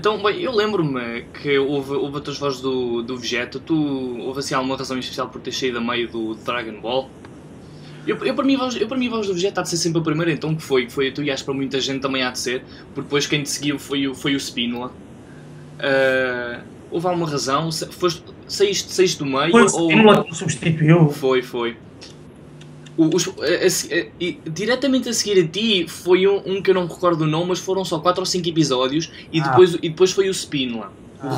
Então, bem, eu lembro-me que houve outras vozes do Vegeta. Houve assim alguma razão especial por ter saído a meio do Dragon Ball? Para mim, a voz do Vegeta há de ser sempre a primeira, então que foi tu, e acho que para muita gente também há de ser, porque depois quem te seguiu foi o Spínola. Houve alguma razão? Saíste do meio? Foi o Spínola que me substituiu. Foi. Diretamente a seguir a ti foi um que eu não me recordo o nome, mas foram só 4 ou 5 episódios e depois foi o Spínola. O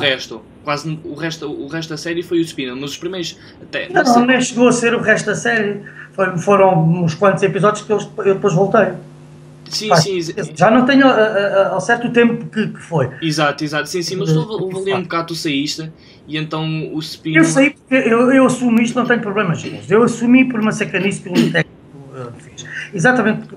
resto da série foi o Spínola, mas os primeiros até. Não, nem chegou a ser o resto da série. Foram uns quantos episódios que eu depois voltei. Sim. Já não tenho ao certo tempo que foi. Exato, sim, mas houve ali um bocado tu saíste e então o Spínola. Eu saí porque eu assumo isto, não tenho problemas. Eu assumi por uma sacanice que o técnico fez. Exatamente,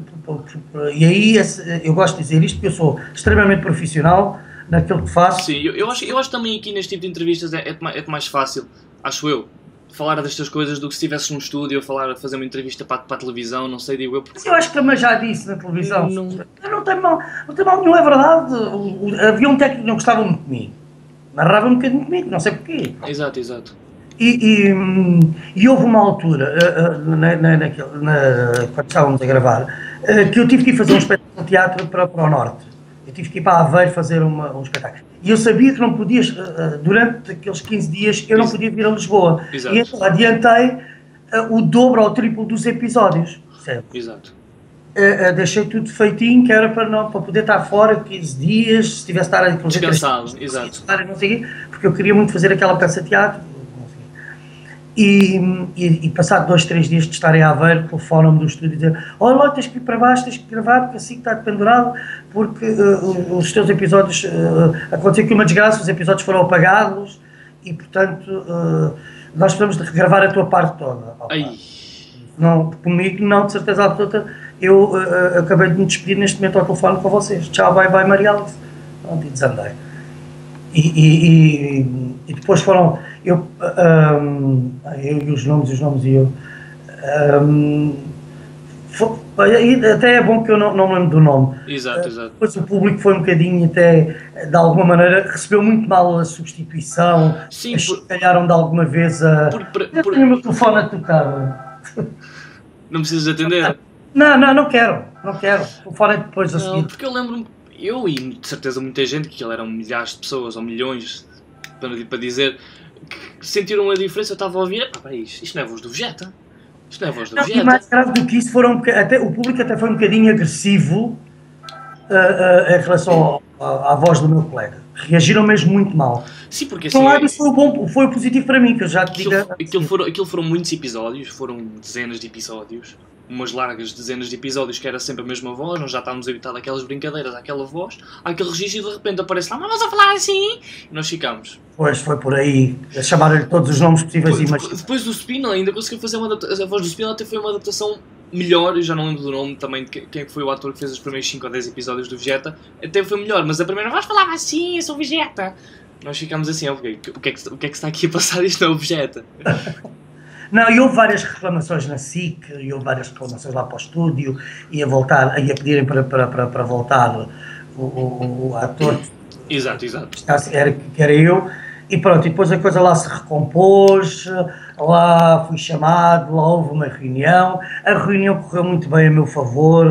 e aí eu gosto de dizer isto porque eu sou extremamente profissional naquilo que faço. Sim, eu acho também aqui neste tipo de entrevistas é mais fácil, acho eu, falar destas coisas do que se estivesse num estúdio a fazer uma entrevista para a televisão, não sei, digo eu. Porque... Mas eu acho que também já disse na televisão. Não tem mal nenhum, é verdade. Havia um técnico que não gostava muito de mim. Narrava um bocadinho comigo, não sei porquê. Exato. E houve uma altura, quando estávamos a gravar, que eu tive que ir fazer um espetáculo de teatro para o Norte. Eu tive que ir para Aveiro fazer um espetáculo. E eu sabia que não podia, durante aqueles 15 dias, eu não podia vir a Lisboa. Exato. E então adiantei o dobro ou o triplo dos episódios. Certo? Exato. Deixei tudo feitinho, que era para poder estar fora 15 dias, se tivesse estar descansado, exato. Não sei quê, porque eu queria muito fazer aquela peça de teatro. E passado 2, 3 dias de estar em Aveiro, telefonam-me do estúdio e dizer: olha lá, tens que ir para baixo, tens que gravar, porque assim está pendurado, porque os teus episódios, aconteceu aqui uma desgraça, os episódios foram apagados e, portanto, nós precisamos de regravar a tua parte toda. Não, comigo não, de certeza absoluta. Eu acabei de me despedir neste momento ao telefone com vocês. Tchau, bye, Maria Alice. Pronto, e desandei. E depois foram, eu e os nomes e eu. Até é bom que eu não me lembro do nome. Exato. Depois o público foi um bocadinho, até de alguma maneira, recebeu muito mal a substituição. Sim, calharam de alguma vez a. Eu tenho o meu telefone a tocar. Não precisas atender? Não quero. O telefone é depois a seguir. Porque eu lembro-me, eu e de certeza muita gente, que aquilo eram milhares de pessoas ou milhões, para dizer, que sentiram a diferença. Eu estava a ouvir, isto não é a voz do Vegeta. Isto não é a voz do Vegeta. E mais grave do que isso, o público até foi um bocadinho agressivo em relação à voz do meu colega. Reagiram mesmo muito mal. Sim, porque assim... foi o positivo para mim, que eu já te digo... Aquilo foram muitos episódios, foram dezenas de episódios. Umas largas dezenas de episódios que era sempre a mesma voz, nós já estávamos habituados àquelas brincadeiras, àquela voz, àquele registro, e de repente aparece lá, mas vamos a falar assim, e nós ficámos. Pois, foi por aí, chamaram-lhe todos os nomes possíveis e imagináveis. Depois do Spínola ainda conseguiu fazer uma adaptação, a voz do Spínola até foi uma adaptação melhor, eu já não lembro do nome também de quem foi o ator que fez os primeiros 5 ou 10 episódios do Vegeta, até foi melhor, mas a primeira voz falava assim, eu sou o Vegeta. Nós ficámos assim, ok, o que é que está aqui a passar, isto não é o Vegeta. Não, e houve várias reclamações na SIC, e houve várias reclamações lá para o estúdio, e a pedirem para voltar o ator. Exato. Que era eu, e pronto, e depois a coisa lá se recompôs, lá fui chamado, lá houve uma reunião, a reunião correu muito bem a meu favor,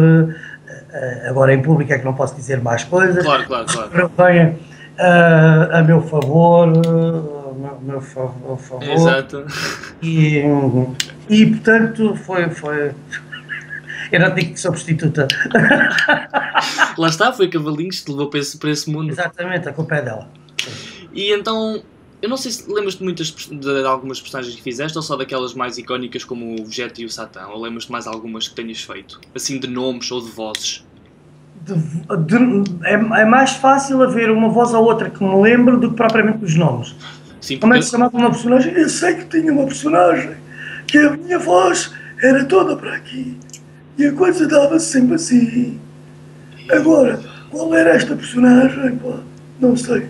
agora em público é que não posso dizer mais coisas. Claro. Correu bem a meu favor, meu favor. Exato. E portanto foi. Eu não digo que sou prostituta. Lá está, foi Cavalinhos que te levou para esse mundo. Exatamente, a culpa é dela. E então, eu não sei se lembras-te de algumas personagens que fizeste ou só daquelas mais icónicas como o Vegeta e o Satã, ou lembras-te mais algumas que tenhas feito? Assim, de nomes ou de vozes? É mais fácil haver uma voz ou outra que me lembro do que propriamente os nomes. Sim, como é que se chamava uma personagem? Eu sei que tinha uma personagem que a minha voz era toda para aqui e a coisa dava-se sempre assim. Agora, qual era esta personagem? Pá, não sei.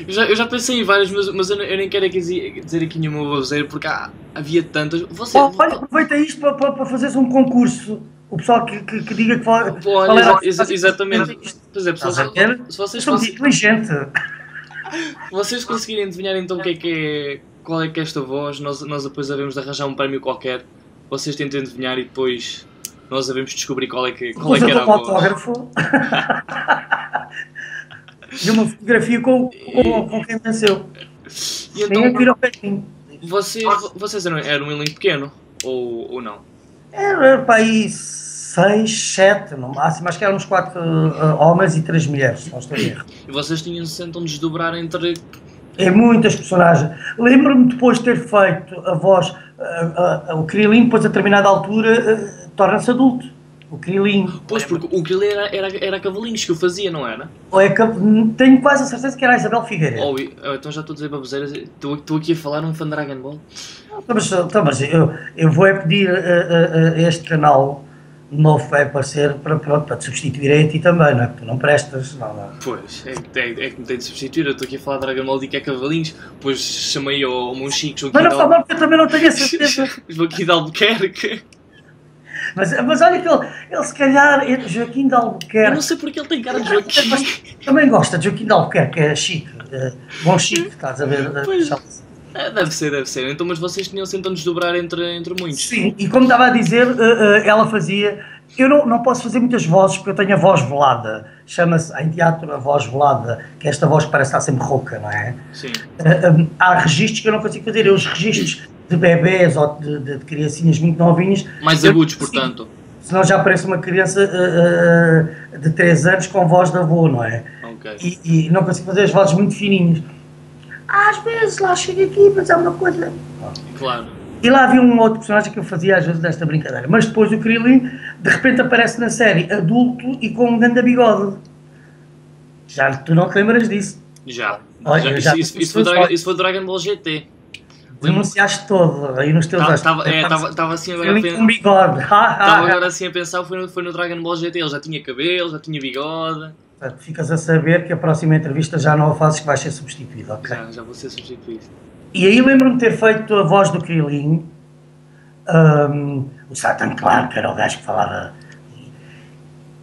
Eu já pensei em várias, mas eu nem quero dizer aqui nenhuma vozeira porque havia tantas. Olha, aproveita isto para fazeres um concurso O pessoal que diga que Olha, exatamente. Por exemplo, se vocês são inteligente. vocês conseguirem adivinhar então o que é, qual é que é esta voz, nós depois havemos de arranjar um prémio qualquer. Vocês tentem adivinhar e depois nós havemos de descobrir qual é que era a voz. Autógrafo. De uma fotografia com quem venceu. E então, vocês eram um elenco pequeno? Ou não? Era para aí 6, 7 no máximo. Acho que éramos 4 homens e 3 mulheres, se não estou a erro. E vocês tinham-se então de desdobrar entre... Em muitas personagens. Lembro-me depois de ter feito a voz, o Krilin, depois a determinada altura torna-se adulto. O Krilin. Pois, porque o Krilin era Cavalinhos que o fazia, não era? Tenho quase a certeza que era a Isabel Figueiredo. Então já estou a dizer baboseiras. Estou aqui a falar um fã de Dragon Ball. Mas eu vou pedir a este canal novo que vai aparecer para te substituir a ti também, não é? Porque tu não prestas, não. Pois, é que me tem de substituir. Eu estou aqui a falar de Dragon Ball e que é Cavalinhos. Depois chamei ao Monchique, Joaquim. Mas não fala mal porque eu também não tenho a certeza. Joaquim de Albuquerque. Mas olha que ele se calhar, Joaquim de Albuquerque... Eu não sei porque ele tem cara de Joaquim. Também gosta de Joaquim de Albuquerque, é chique. Bom chique, estás a ver? Pois, deve ser. Então, mas vocês tinham-se então de desdobrar entre muitos. Sim, e como estava a dizer, ela fazia... Eu não posso fazer muitas vozes porque eu tenho a voz velada. Chama-se em teatro a voz velada, que é esta voz que parece estar sempre rouca, não é? Sim. Há registros que eu não consigo fazer. Os registros de bebés ou de criancinhas muito novinhas... Mais agudos, portanto. Senão já parece uma criança de 3 anos com voz de avô, não é? Ok. E não consigo fazer as vozes muito fininhas. Às vezes lá chego aqui, mas é uma coisa... Claro. E lá havia um outro personagem que eu fazia às vezes desta brincadeira. Mas depois o Krilin, de repente aparece na série adulto e com um grande bigode. Já tu não te lembras disso? Já. Olha, Isso foi Dragon Ball GT. Denunciaste todo aí nos teus... Estava assim agora a pensar... com bigode. Estava agora assim a pensar, foi no Dragon Ball GT. Ele já tinha cabelo, já tinha bigode. Portanto, ficas a saber que a próxima entrevista já não a fazes, que vais ser substituído, ok? Já vou ser substituído. E aí lembro-me de ter feito a voz do Krilin, o Satan, claro, que era o gajo que falava.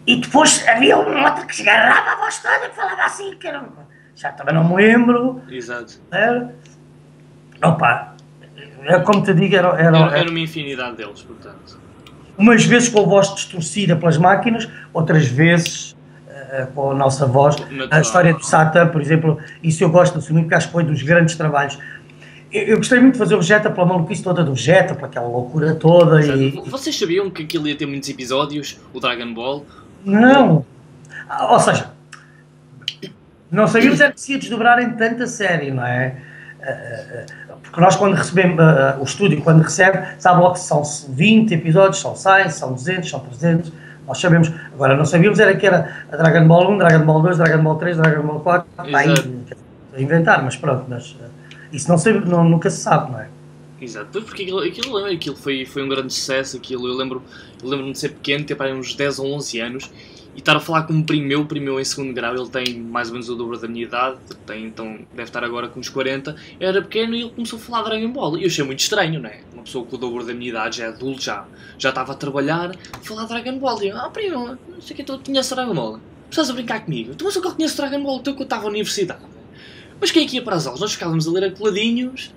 E depois havia um outro que se agarrava a voz toda que falava assim, que era... Já também não me lembro. Exato. Opa, como te digo, era uma infinidade deles, portanto. Umas vezes com a voz distorcida pelas máquinas, outras vezes com a nossa voz. Natural. A história do Satan, por exemplo, isso eu gosto de assumir, porque acho que foi dos grandes trabalhos. Eu gostei muito de fazer o Vegeta pela maluquice toda do Vegeta, por aquela loucura toda. Vocês sabiam que aquilo ia ter muitos episódios, o Dragon Ball? Não. Ou seja, não sabíamos é que se ia desdobrar em tanta série, não é? Porque nós quando recebemos, o estúdio quando recebe, sabe logo que são 20 episódios, são 100, são 200, são 300, nós sabemos. Agora não sabíamos era que era a Dragon Ball 1, Dragon Ball 2, Dragon Ball 3, Dragon Ball 4, a inventar, mas pronto, isso nunca se sabe, não é? Exato, pois porque aquilo foi um grande sucesso, eu lembro-me de ser pequeno, ter para uns 10 ou 11 anos, e estar a falar com um primo meu em segundo grau, ele tem mais ou menos o dobro da minha idade, então deve estar agora com uns 40, eu era pequeno e ele começou a falar de Dragon Ball, e eu achei muito estranho, não é? Uma pessoa com o dobro da minha idade, já é adulto, já estava a trabalhar, a falar de Dragon Ball, e eu, primo, não sei o que, tu conheces Dragon Ball? Precisas a brincar comigo? Tu mas eu conheço Dragon Ball, eu estava na universidade. Mas quem é que ia para as aulas? Nós ficávamos a ler coladinhos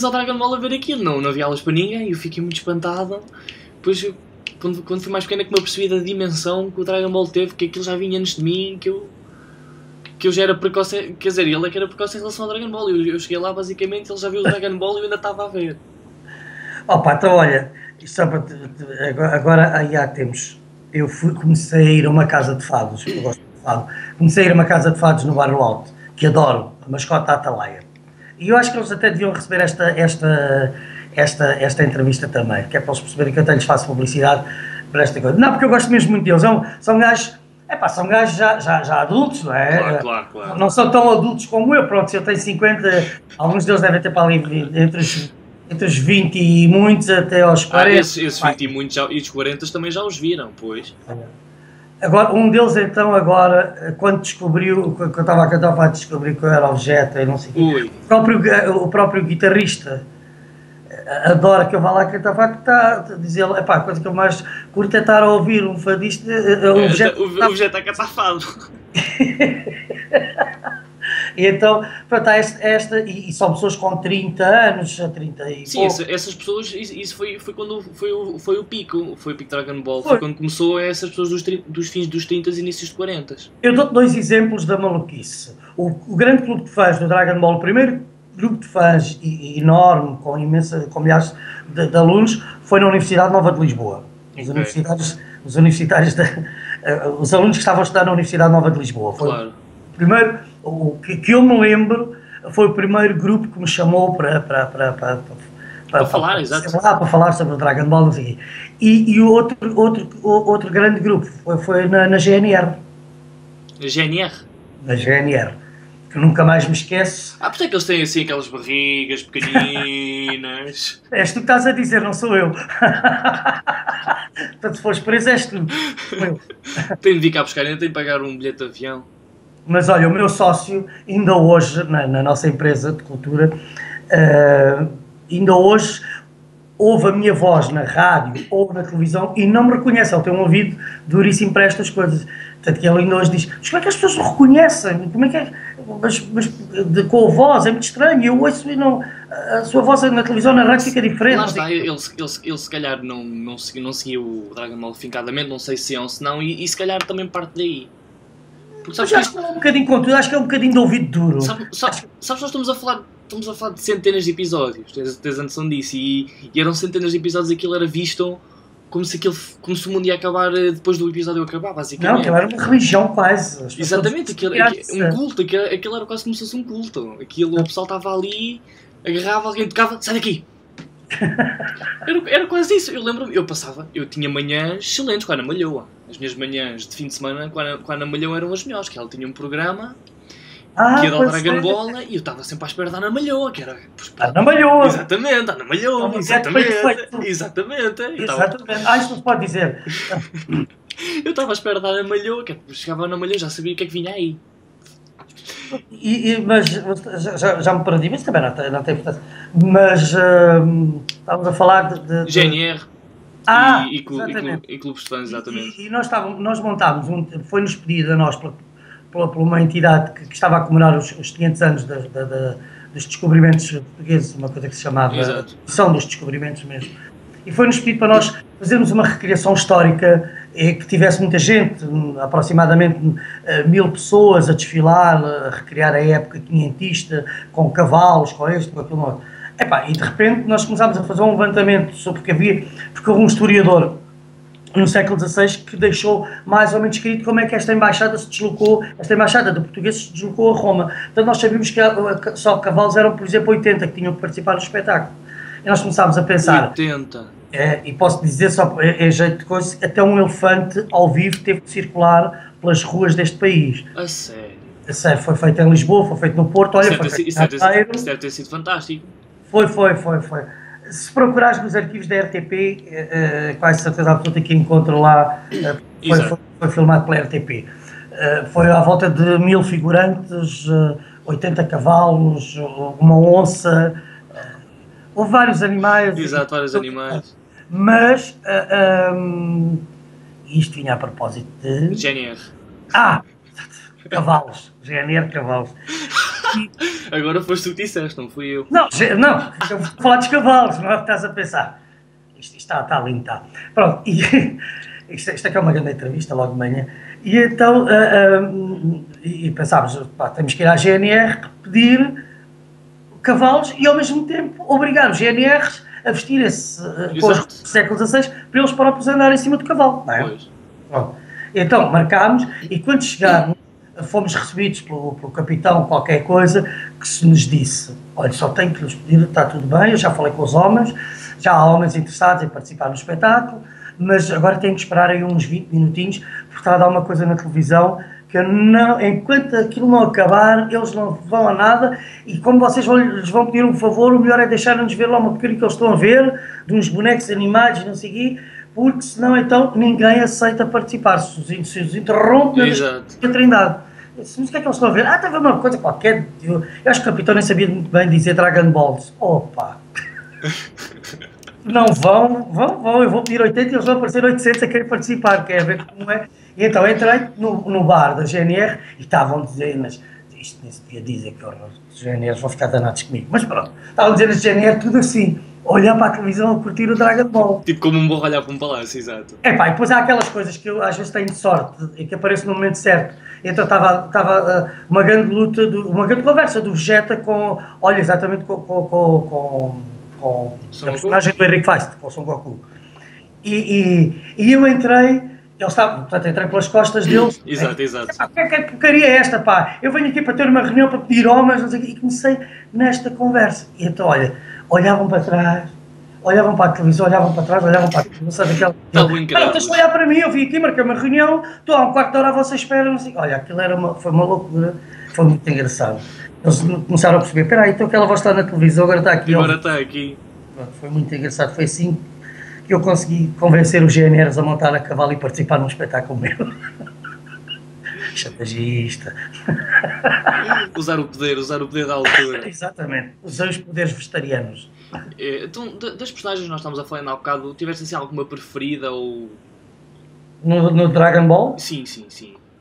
ao Dragon Ball a ver aquilo, não havia aulas para ninguém, eu fiquei muito espantado. Depois, quando fui mais pequeno é que me apercebi da dimensão que o Dragon Ball teve, que aquilo já vinha antes de mim, que eu já era precoce, quer dizer, ele é que era precoce em relação ao Dragon Ball, eu cheguei lá basicamente, ele já viu o Dragon Ball e eu ainda estava a ver. Opa, então olha, só para agora aí temos, comecei a ir a uma casa de fados, eu gosto de fado, comecei a ir a uma casa de fados no Bar Alto, que adoro, a mascota Atalaia. E eu acho que eles até deviam receber esta entrevista também, que é para eles perceberem que eu até lhes faço publicidade para esta coisa. Não, porque eu gosto mesmo muito deles, são gajos já adultos, não é? Claro. Não são tão adultos como eu, pronto, se eu tenho 50, alguns deles devem ter para ali entre os 20 e muitos até aos 40. Esses 20 e muitos e os 40 também já os viram, pois. Agora, um deles então, quando descobriu, quando eu estava a cantar para descobrir que eu era o Vegeta e não sei o quê, o próprio guitarrista adora que eu vá lá cantar fado, está a dizer, epá, a coisa que eu mais curto é estar a ouvir um fadista, O Vegeta a cantar fado. E então, pronto, há e são pessoas com 30 anos, 30 e sim, essas pessoas, isso foi quando foi o pico Dragon Ball, Foi quando começou essas pessoas dos fins dos 30 e inícios de 40. Eu dou-te 2 exemplos da maluquice. O grande clube de fãs do Dragon Ball, o primeiro grupo de fãs enorme, com milhares de alunos, foi na Universidade Nova de Lisboa. Os universitários, os alunos que estavam a estudar na Universidade Nova de Lisboa. Foi claro. O primeiro, que eu me lembro, foi o primeiro grupo que me chamou para falar, exato. Para falar sobre o Dragon Ball, não sei o quê. E o outro grande grupo foi na GNR. GNR? Na GNR. Que nunca mais me esqueço. Por isso é que eles têm assim aquelas barrigas pequeninas. És tu que estás a dizer, não sou eu. Portanto, se fores preso, és tu. Tenho de vir cá buscar, ainda tenho de pagar um bilhete de avião. Mas olha, o meu sócio, ainda hoje, na nossa empresa de cultura, ainda hoje ouve a minha voz na rádio ou na televisão e não me reconhece. Ele tem um ouvido duríssimo para estas coisas. Portanto, que ele ainda hoje diz, mas como é que as pessoas o reconhecem? Como é que é? Com a voz, é muito estranho. Eu ouço e não... A sua voz na televisão, na rádio fica diferente. Lá está, ele se calhar não seguiu o Dragon Ball fincadamente, não sei se é ou se não, e se calhar também parte daí. Porque sabes que acho que é um bocadinho com tudo, acho que é um bocadinho de ouvido duro. Sabes, nós estamos a falar de centenas de episódios, tens a noção disso, e eram centenas de episódios e aquilo era visto como se o mundo ia acabar depois do episódio acabar, basicamente. Não, aquilo era uma religião quase. Exatamente, um culto, aquilo era quase como se fosse um culto. O pessoal estava ali, agarrava alguém, tocava, sai daqui! Era quase isso. Eu lembro-me, eu tinha manhãs excelentes com a Ana Malhoa. As minhas manhãs de fim de semana com a Ana Malhoa eram as melhores, que ela tinha um programa que ia dar o Dragon Ball e eu estava sempre à espera da Ana Malhoa, que era... Ana Malhoa! Exatamente, Ana Malhoa, exatamente. Isto não se pode dizer. Eu estava à espera da Ana Malhoa, que chegava a Ana Malhoa, já sabia o que é que vinha aí. Mas já me perdi, mas também não tem importância. Mas estávamos a falar de GNR e clubes de fãs, exatamente. E nós montámos, foi-nos pedido a nós, por uma entidade que estava a comemorar os 500 anos dos descobrimentos portugueses, uma coisa que se chamava São dos Descobrimentos mesmo. E foi-nos pedido para nós fazermos uma recriação histórica que tivesse muita gente, aproximadamente 1000 pessoas a desfilar, a recriar a época quinhentista, com cavalos, com este, com aquilo. E de repente nós começámos a fazer um levantamento sobre o que havia, porque houve um historiador no século XVI que deixou mais ou menos escrito como é que esta embaixada de portugueses se deslocou a Roma. Então nós sabíamos que só cavalos eram, por exemplo, 80 que tinham que participar do espetáculo. E nós começámos a pensar... 80? E posso dizer, só em jeito de coisa, até um elefante ao vivo teve que circular pelas ruas deste país. A sério? A sério, foi feito em Lisboa, foi feito no Porto, olha, isso deve ter sido fantástico. Foi. Se procurares nos arquivos da RTP, quase certeza absoluta que encontro lá, foi filmado pela RTP. Foi à volta de 1000 figurantes, 80 cavalos, uma onça, houve vários animais. Exato, vários animais. Mas isto vinha a propósito de... GNR. Cavalos. GNR Cavalos. Agora foste tu que disseste, não fui eu. Não, eu vou falar dos cavalos, não é o que estás a pensar. Isto está lindo, está. Pronto, isto aqui é uma grande entrevista, logo de manhã. E então, pensámos, temos que ir à GNR pedir cavalos e ao mesmo tempo obrigar os GNRs a vestirem-se com os do século XVI para eles próprios andarem em cima do cavalo, não é? Pois. Pronto. Então, marcámos e quando chegarmos, fomos recebidos pelo capitão qualquer coisa que se nos disse, olha, só tenho que lhes pedir, está tudo bem, eu já falei com os homens, já há homens interessados em participar no espetáculo, mas agora tenho que esperar aí uns 20 minutinhos, porque está a dar uma coisa na televisão que enquanto aquilo não acabar, eles não vão a nada, e como vocês lhes vão pedir um favor, o melhor é deixarem-nos ver lá uma porcaria que eles estão a ver, de uns bonecos animados e não sei o quê, porque senão então ninguém aceita participar, se os interrompe na Trindade. Mas o que é que eles estão a ver? Está a ver uma coisa qualquer. Eu acho que o capitão nem sabia muito bem dizer Dragon Balls. Opa! Não vão, eu vou pedir 80 e eles vão aparecer 800 a querer participar, quer ver como é. E então entrei no bar da GNR e estavam dezenas, isto nem se podia dizer que os GNRs vão ficar danados comigo, mas pronto, estavam dizendo as GNR tudo assim, olhar para a televisão a curtir o Dragon Ball. Tipo como um burro olhar para um palácio, exato. E depois há aquelas coisas que eu às vezes tenho sorte e que apareço no momento certo. Então estava uma grande luta, uma grande conversa do Vegeta com, olha, exatamente com a personagem do Henrique Feist, com o Son Goku. E eu entrei, entrei pelas costas deles. Exato. Que porcaria é esta, pá? Eu venho aqui para ter uma reunião para pedir homens, não sei o quê, e comecei nesta conversa. E então, olha, olhavam para trás, olhavam para a televisão, olhavam para trás, olhavam para a televisão, daquela... Não, tens de olhar para mim, eu vim aqui, marquei uma reunião, estou há um quarto de hora, vocês esperam, assim. Olha, aquilo foi uma loucura, foi muito engraçado. Eles começaram a perceber, espera aí, então aquela voz está na televisão, agora está aqui. Agora está aqui. Foi muito engraçado, foi assim que eu consegui convencer os GNRs a montar a cavalo e participar num espetáculo meu. Chantagista. Usar o poder da altura. Exatamente, usei os poderes vegetarianos. Então, das personagens que nós estamos a falar há bocado, tiveste assim alguma preferida ou... No Dragon Ball? Sim.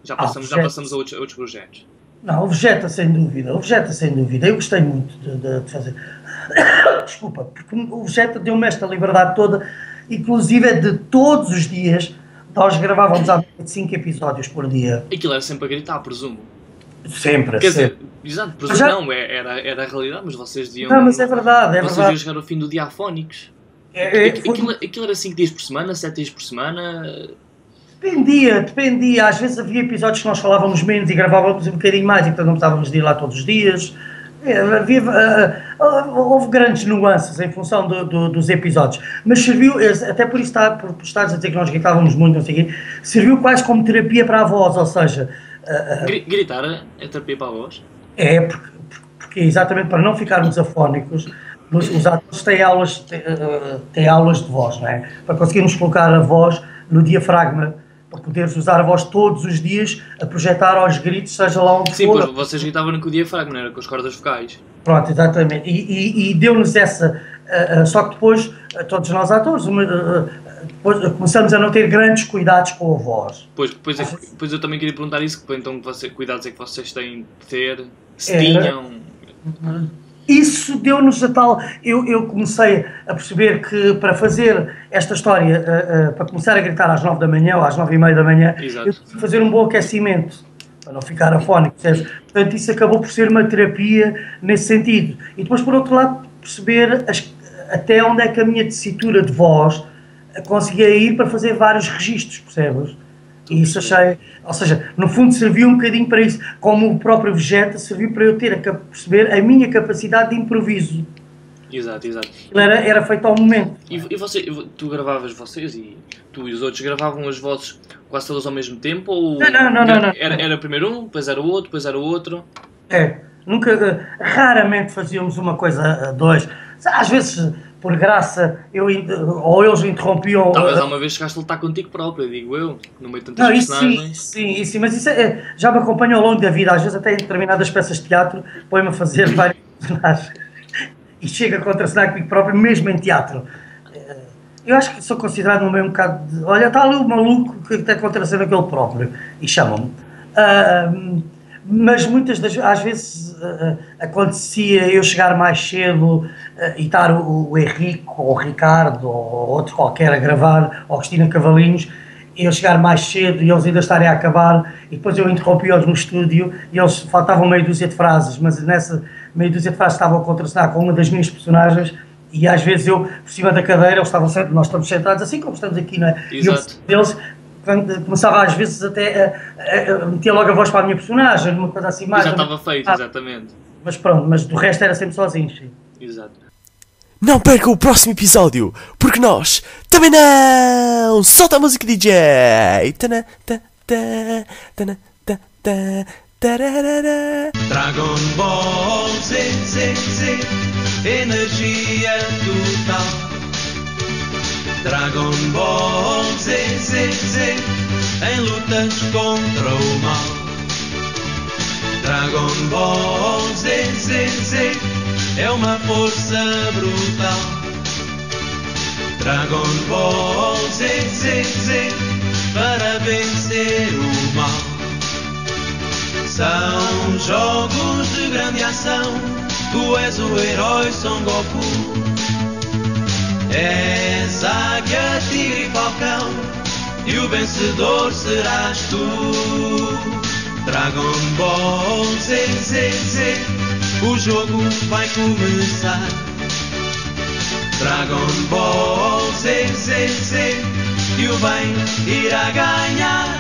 Já passamos a outros projetos. Não, o Vegeta sem dúvida, eu gostei muito de fazer. Desculpa, porque o Vegeta deu-me esta liberdade toda, inclusive de todos os dias, nós gravávamos há 5 episódios por dia. Aquilo era sempre a gritar, presumo. Sempre, Quer sempre. dizer, exato, presumo não, era a realidade, mas vocês diziam... Não, mas é verdade, Vocês iam chegar ao fim do dia afónicos. Aquilo era 5 dias por semana, 7 dias por semana... Dependia. Às vezes havia episódios que nós falávamos menos e gravávamos um bocadinho mais e portanto não precisávamos de ir lá todos os dias. Houve grandes nuances em função dos episódios, mas serviu, até por isso por estares a dizer que nós gritávamos muito, não sei o quê, serviu quase como terapia para a voz, ou seja... Gritar é terapia para a voz? É, porque exatamente para não ficarmos afónicos, os atores têm aulas de voz, não é? Para conseguirmos colocar a voz no diafragma, para poderes usar a voz todos os dias a projetar aos gritos, seja lá onde for. Sim, pois vocês gritavam com o diafragma, não era com as cordas vocais. Pronto, exatamente. E deu-nos essa... só que depois, todos nós atores, depois começamos a não ter grandes cuidados com a voz. Pois eu também queria perguntar isso, então cuidados é que vocês têm de ter, se tinham... Isso deu-nos a tal... Eu comecei a perceber que para fazer esta história, para começar a gritar às 9 da manhã ou às 9h30 da manhã, exato, eu tive que fazer um bom aquecimento, para não ficar afónico, percebes? Portanto, isso acabou por ser uma terapia nesse sentido. E depois, por outro lado, perceber até onde é que a minha tessitura de voz conseguia ir para fazer vários registros, percebes? E isso achei... Ou seja, no fundo serviu um bocadinho para isso, como o próprio Vegeta serviu para eu ter a perceber a minha capacidade de improviso. Exato. Era feito ao momento. E tu gravavas vocês e tu e os outros gravavam as vozes quase todas ao mesmo tempo? Ou não. Era primeiro um, depois era o outro, depois era o outro? Raramente fazíamos uma coisa a dois. Às vezes... Por graça, ou eles interrompiam... Talvez há uma vez chegaste a lutar contigo próprio, digo eu, no meio de tantas personagens. Sim, mas isso já me acompanha ao longo da vida, às vezes até em determinadas peças de teatro, põe-me a fazer vários personagens e chega a contracenar comigo próprio, mesmo em teatro. Eu acho que sou considerado no meio um bocado de... Olha, está ali o maluco que está contracenando aquele próprio, e chamam-me. Mas muitas às vezes acontecia eu chegar mais cedo e estar o Henrique ou o Ricardo ou outro qualquer a gravar, ou Cristina Cavalinhos, e eu chegar mais cedo e eles ainda estarem a acabar, e depois eu interrompi-os no estúdio e eles faltavam meia dúzia de frases, mas nessa meia dúzia de frases estavam a contracenar com uma das minhas personagens e às vezes eu, por cima da cadeira, eles estavam sempre, nós estamos sentados assim como estamos aqui, não é? Exato. E eles começava às vezes até a meter logo a voz para a minha personagem, numa coisa assim mais... Já estava feito, exatamente. Mas pronto, mas do resto era sempre sozinho, sim. Exato. Não perca o próximo episódio, porque nós também não! Solta a música, DJ! Dragon Ball Z, energia total. Dragon Ball Z, em lutas contra o mal. Dragon Ball Z, é uma força brutal. Dragon Ball Z, Z, Z, para vencer o mal. São jogos de grande ação, tu és o herói Son Goku. És águia, tigre e falcão, e o vencedor serás tu. Dragon Ball Z, Z, Z, o jogo vai começar. Dragon Ball Z, Z, Z, e o bem irá ganhar.